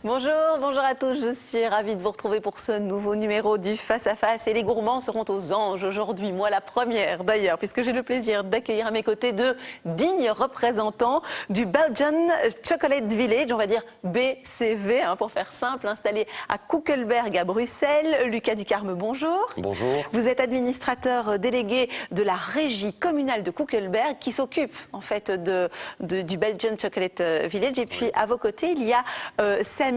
Bonjour, bonjour à tous, je suis ravie de vous retrouver pour ce nouveau numéro du Face à Face. Et les gourmands seront aux anges aujourd'hui, moi la première d'ailleurs, puisque j'ai le plaisir d'accueillir à mes côtés deux dignes représentants du Belgian Chocolate Village, on va dire BCV pour faire simple, installé à Koekelberg à Bruxelles. Lucas Ducarme, bonjour. Bonjour. Vous êtes administrateur délégué de la régie communale de Koekelberg qui s'occupe en fait du Belgian Chocolate Village. Et puis à vos côtés, il y a Samy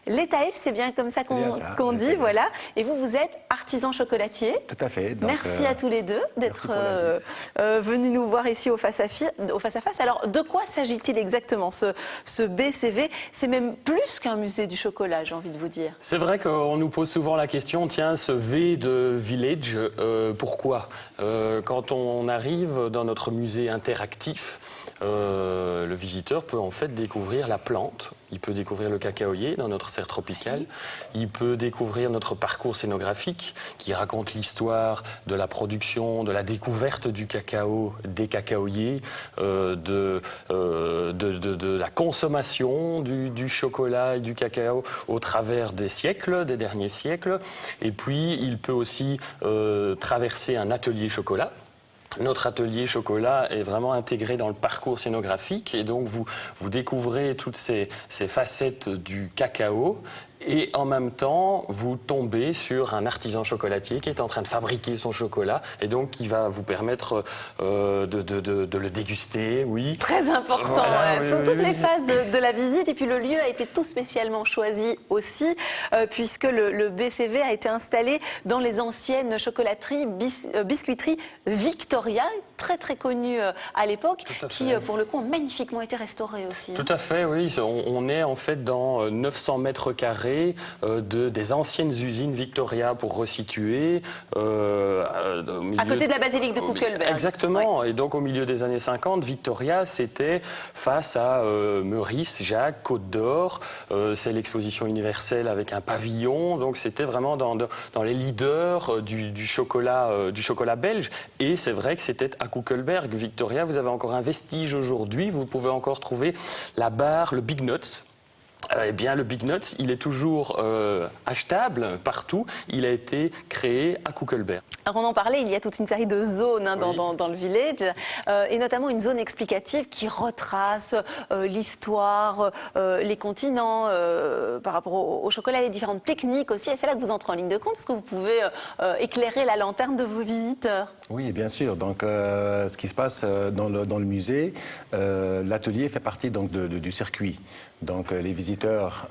Letaïf, c'est bien comme ça qu'on dit, voilà. Et vous êtes artisan chocolatier. Tout à fait. Donc, merci à tous les deux d'être venus nous voir ici au Face à Face. Alors, de quoi s'agit-il exactement ce BCV? C'est même plus qu'un musée du chocolat, j'ai envie de vous dire. C'est vrai qu'on nous pose souvent la question, tiens, ce V de Village, pourquoi? Quand on arrive dans notre musée interactif, le visiteur peut en fait découvrir la plante, il peut découvrir le cacaoyer dans notre serre tropicale, il peut découvrir notre parcours scénographique qui raconte l'histoire de la production, de la découverte du cacao, des cacaoyers, de la consommation du chocolat et du cacao au travers des siècles, des derniers siècles. Et puis il peut aussi traverser un atelier chocolat. Notre atelier chocolat est vraiment intégré dans le parcours scénographique et donc vous découvrez toutes ces facettes du cacao. Et en même temps, vous tombez sur un artisan chocolatier qui est en train de fabriquer son chocolat et donc qui va vous permettre de le déguster, oui. Très important, voilà, ce sont toutes les phases de la visite. Et puis le lieu a été tout spécialement choisi aussi, puisque le BCV a été installé dans les anciennes chocolateries, biscuiteries Victoria, très très connues à l'époque, qui pour le coup ont magnifiquement été restaurées aussi. Tout à fait, oui. On est en fait dans 900 mètres carrés des anciennes usines Victoria, pour resituer. À côté de la basilique de Koekelberg. Exactement. Ouais. Et donc au milieu des années 50, Victoria, c'était face à Meurice, Jacques, Côte d'Or. C'est l'exposition universelle avec un pavillon. Donc c'était vraiment dans les leaders du chocolat belge. Et c'est vrai que c'était à Koekelberg. Victoria, vous avez encore un vestige aujourd'hui. Vous pouvez encore trouver la barre, le Big Nuts. Eh bien, le Big Nuts, il est toujours achetable partout. Il a été créé à Koekelberg. Alors, on en parlait, il y a toute une série de zones dans le village, et notamment une zone explicative qui retrace l'histoire, les continents, par rapport au chocolat, les différentes techniques aussi. Et c'est là que vous entrez en ligne de compte. Est-ce que vous pouvez éclairer la lanterne de vos visiteurs? Oui, bien sûr. Donc, ce qui se passe dans le musée, l'atelier fait partie donc du circuit. Donc, les visiteurs,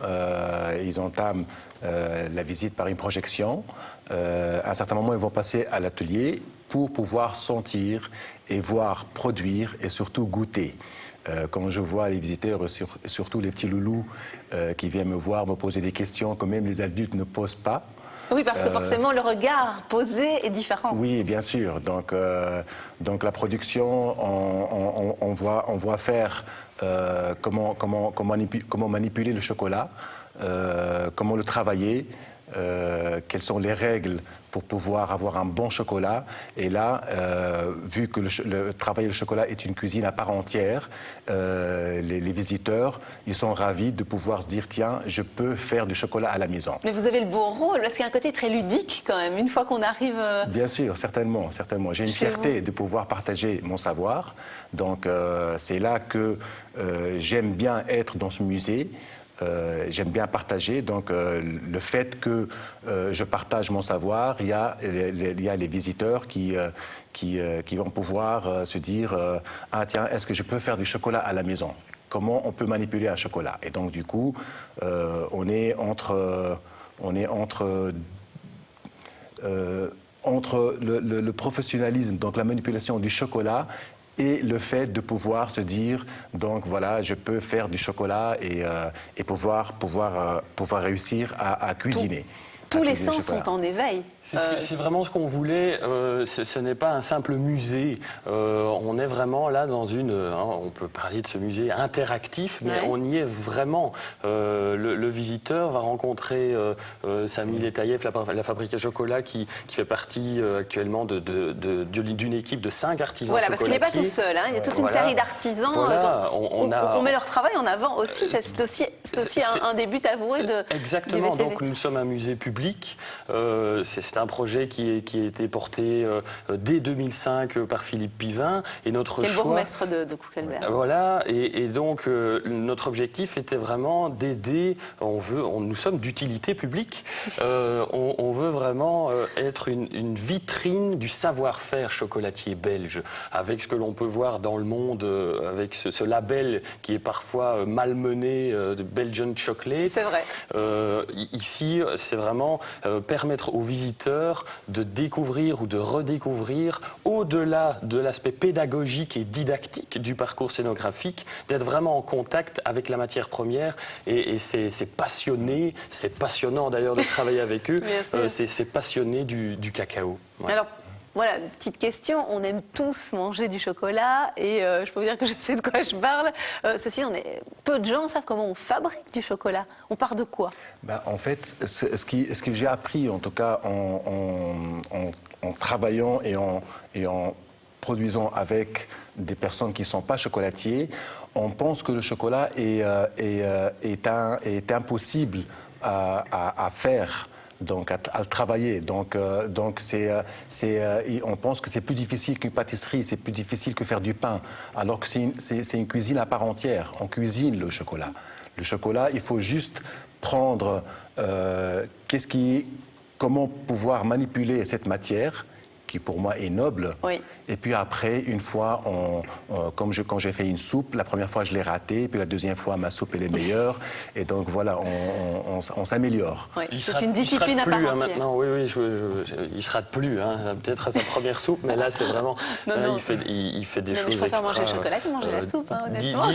ils entament la visite par une projection. À un certain moment, ils vont passer à l'atelier pour pouvoir sentir et voir produire et surtout goûter. Quand je vois les visiteurs, surtout les petits loulous qui viennent me voir, me poser des questions que même les adultes ne posent pas. Oui, parce que forcément, le regard posé est différent. Oui, bien sûr. Donc la production, on voit faire comment manipuler le chocolat, comment le travailler, quelles sont les règles pour pouvoir avoir un bon chocolat. Et là, vu que travailler le chocolat est une cuisine à part entière, les visiteurs, ils sont ravis de pouvoir se dire, tiens, je peux faire du chocolat à la maison. Mais vous avez le beau rôle, parce qu'il y a un côté très ludique quand même, une fois qu'on arrive... Bien sûr, certainement. J'ai une fierté de pouvoir partager mon savoir. Donc c'est là que j'aime bien être dans ce musée. J'aime bien partager, donc le fait que je partage mon savoir, il y a les visiteurs qui vont pouvoir se dire ah tiens, est-ce que je peux faire du chocolat à la maison? Comment on peut manipuler un chocolat? Et donc du coup, on est entre le professionnalisme, donc la manipulation du chocolat, et le fait de pouvoir se dire, donc voilà, je peux faire du chocolat et pouvoir réussir à cuisiner. Tous les sens sont en éveil. C'est vraiment ce qu'on voulait. Ce n'est pas un simple musée. On est vraiment là dans on peut parler de ce musée interactif, mais on y est vraiment. Le visiteur va rencontrer Samy Letaïf, la fabrique à chocolat, qui fait partie actuellement d'une équipe de 5 artisans chocolatiers. Voilà, parce qu'il n'est pas tout seul. Il y a toute une série d'artisans. Voilà, on met leur travail en avant aussi. C'est aussi c'est aussi un début avoué de... Exactement, du BCV. donc nous sommes un musée public. C'est un projet qui a été porté dès 2005 par Philippe Pivin. Et notre Quel choix... bourgmestre de Couckelberg. Voilà, et donc notre objectif était vraiment d'aider, nous sommes d'utilité publique, on veut vraiment être une vitrine du savoir-faire chocolatier belge, avec ce que l'on peut voir dans le monde, avec ce label qui est parfois malmené de Belgian Chocolate. C'est vrai. Ici, c'est vraiment permettre aux visiteurs de découvrir ou de redécouvrir, au-delà de l'aspect pédagogique et didactique du parcours scénographique, d'être vraiment en contact avec la matière première. Et c'est passionné, c'est passionnant d'ailleurs de travailler avec eux, c'est passionné du cacao. Ouais. Alors, voilà, petite question, on aime tous manger du chocolat et je peux vous dire que je sais de quoi je parle. Ceci, peu de gens savent comment on fabrique du chocolat. On part de quoi? En fait, ce que j'ai appris, en tout cas en travaillant et en produisant avec des personnes qui ne sont pas chocolatiers, on pense que le chocolat est impossible à faire. Donc à le travailler. Donc on pense que c'est plus difficile qu'une pâtisserie, c'est plus difficile que faire du pain, alors que c'est une cuisine à part entière. On cuisine le chocolat. Le chocolat, il faut juste prendre comment pouvoir manipuler cette matière qui pour moi est noble. Oui. Et puis après, une fois, quand j'ai fait une soupe, la première fois je l'ai ratée, puis la deuxième fois ma soupe elle est meilleure. Et donc voilà, on s'améliore. Oui. C'est une discipline à part entière. Maintenant, oui, il se rate plus. Hein, peut-être à sa première soupe, mais là c'est vraiment, non. Il fait des choses je préfère extra. manger le chocolat que manger la soupe, hein, honnêtement.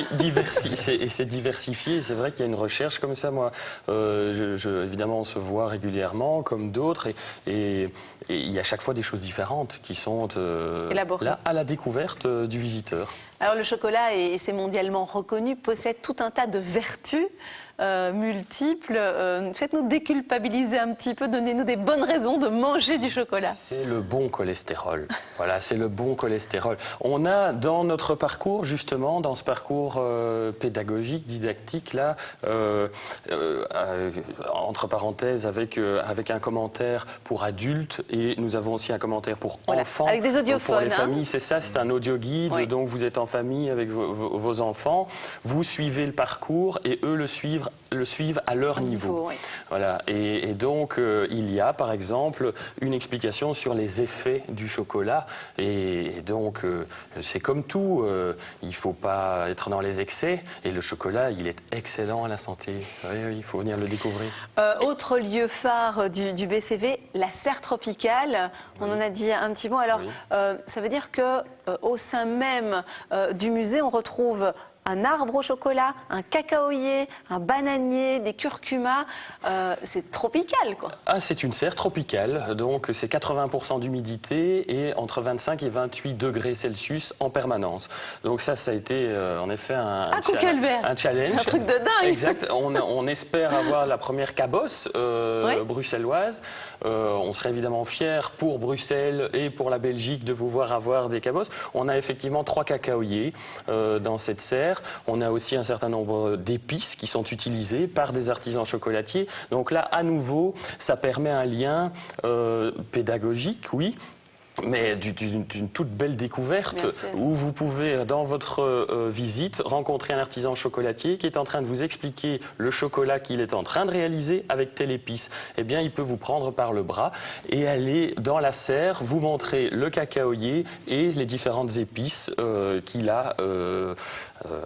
C'est diversifié. C'est vrai qu'il y a une recherche comme ça. Moi, évidemment, on se voit régulièrement, comme d'autres, et il y a chaque fois des choses différentes qui sont là à la découverte du visiteur. Alors le chocolat, et c'est mondialement reconnu, possède tout un tas de vertus multiples. Faites-nous déculpabiliser un petit peu, donnez-nous des bonnes raisons de manger du chocolat. C'est le bon cholestérol. Voilà, c'est le bon cholestérol. On a dans notre parcours, justement, dans ce parcours pédagogique, didactique, là, entre parenthèses, avec un commentaire pour adultes, et nous avons aussi un commentaire pour enfants. Avec des audiophones. Pour les familles, c'est ça, c'est un audio guide. Oui. Donc vous êtes en famille avec vos enfants, vous suivez le parcours et eux le suivent à leur niveau. Oui. Voilà. Et donc, il y a, par exemple, une explication sur les effets du chocolat. Et donc, c'est comme tout, il ne faut pas être dans les excès. Et le chocolat, il est excellent à la santé. Oui, il faut venir le découvrir. Autre lieu phare du BCV, la serre tropicale. On en a dit un petit mot. Alors, ça veut dire qu'au sein même du musée, on retrouve un arbre au chocolat, un cacaoyer, un bananier, des curcumas. C'est tropical, quoi. Ah, c'est une serre tropicale, donc c'est 80% d'humidité et entre 25 et 28 degrés Celsius en permanence. Donc ça a été en effet un challenge. Un truc de dingue. Exact. On espère avoir la première cabosse bruxelloise. On serait évidemment fiers pour Bruxelles et pour la Belgique de pouvoir avoir des cabosses. On a effectivement 3 cacaoyers dans cette serre. On a aussi un certain nombre d'épices qui sont utilisées par des artisans chocolatiers. Donc là, à nouveau, ça permet un lien pédagogique, oui, mais d'une toute belle découverte où vous pouvez, dans votre visite, rencontrer un artisan chocolatier qui est en train de vous expliquer le chocolat qu'il est en train de réaliser avec telle épice. Eh bien, il peut vous prendre par le bras et aller dans la serre, vous montrer le cacaoyer et les différentes épices qu'il a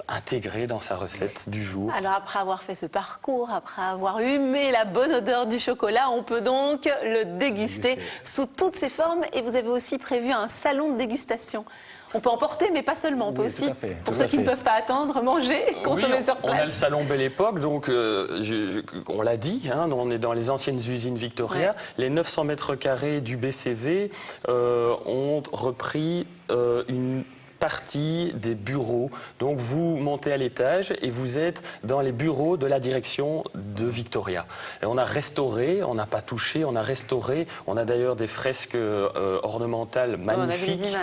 intégrées dans sa recette du jour. Alors, après avoir fait ce parcours, après avoir humé la bonne odeur du chocolat, on peut donc le déguster sous toutes ses formes. Et vous avez aussi prévu un salon de dégustation. On peut emporter, mais pas seulement. On peut aussi, pour ceux qui ne peuvent pas attendre, manger, consommer sur place. On a le salon Belle Époque, donc on l'a dit, hein, on est dans les anciennes usines Victoria. Ouais. Les 900 mètres carrés du BCV ont repris une partie des bureaux. Donc vous montez à l'étage et vous êtes dans les bureaux de la direction de Victoria. Et on a restauré, on n'a pas touché, on a restauré. On a d'ailleurs des fresques ornementales magnifiques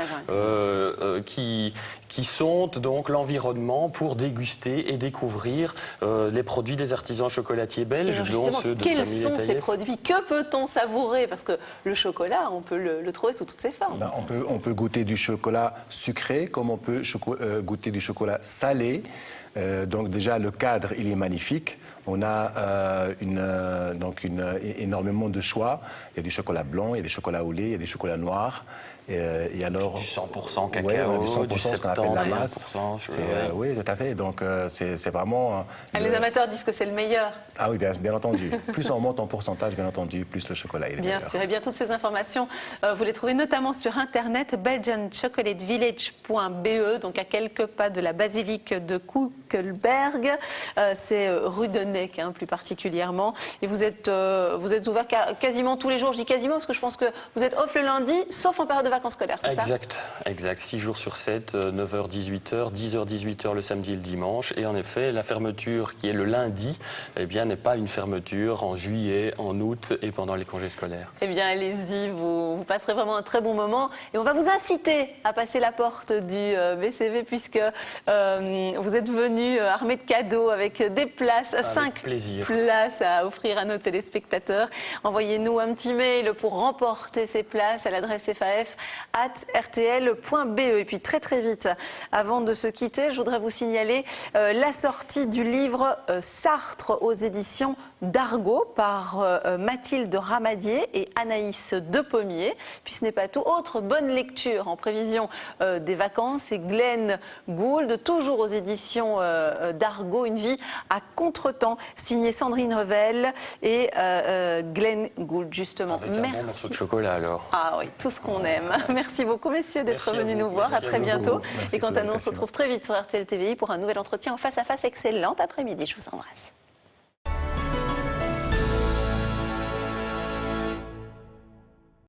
qui sondent donc l'environnement pour déguster et découvrir les produits des artisans chocolatiers belges, dont ceux de Samuel Quels sont ces Taïef. produits? Que peut-on savourer? Parce que le chocolat, on peut le trouver sous toutes ses formes. Ben, on peut goûter du chocolat sucré, comme on peut goûter du chocolat salé. Donc déjà, le cadre, il est magnifique. On a énormément de choix. Il y a du chocolat blanc, il y a du chocolat au lait, il y a du chocolat noir. Et alors, Du 100% cacao, ouais, du 100%, du ce qu'on appelle la 70%, masse. Oui, tout à fait. Donc c'est vraiment... Les amateurs disent que c'est le meilleur. Ah oui, bien entendu. Plus on monte en pourcentage, bien entendu, plus le chocolat est le Bien meilleur. sûr. Et bien toutes ces informations, vous les trouvez notamment sur internet, belgianchocolatevillage.be, donc à quelques pas de la basilique de Kuckelberg. C'est rue de Neck, plus particulièrement. Et vous êtes ouvert quasiment tous les jours. Je dis quasiment parce que je pense que vous êtes off le lundi, sauf en période de vacances scolaires, c'est ça? Exact. 6 jours sur 7, 9h, 18h, 10h, 18h le samedi et le dimanche. Et en effet, la fermeture qui est le lundi, eh bien, n'est pas une fermeture en juillet, en août et pendant les congés scolaires. Eh bien, allez-y, vous passerez vraiment un très bon moment. Et on va vous inciter à passer la porte du BCV puisque vous êtes venus armés de cadeaux avec des places, 5 places à offrir à nos téléspectateurs. Envoyez-nous un petit mail pour remporter ces places à l'adresse faf@rtl.be. Et puis très vite, avant de se quitter, je voudrais vous signaler la sortie du livre Sartre aux éditions d'Argo par Mathilde Ramadier et Anaïs Depommier. Puis ce n'est pas tout. Autre bonne lecture en prévision des vacances, c'est Glenn Gould, toujours aux éditions d'Argo, Une vie à contretemps, signé Sandrine Revel et Glenn Gould, justement. Avec un bon morceau de chocolat alors. Ah oui, tout ce qu'on aime. Merci beaucoup, messieurs, d'être venus nous voir. À très bientôt. Et quant à nous, on se retrouve très vite sur RTL TVI pour un nouvel entretien en face à face. Excellent après-midi. Je vous embrasse.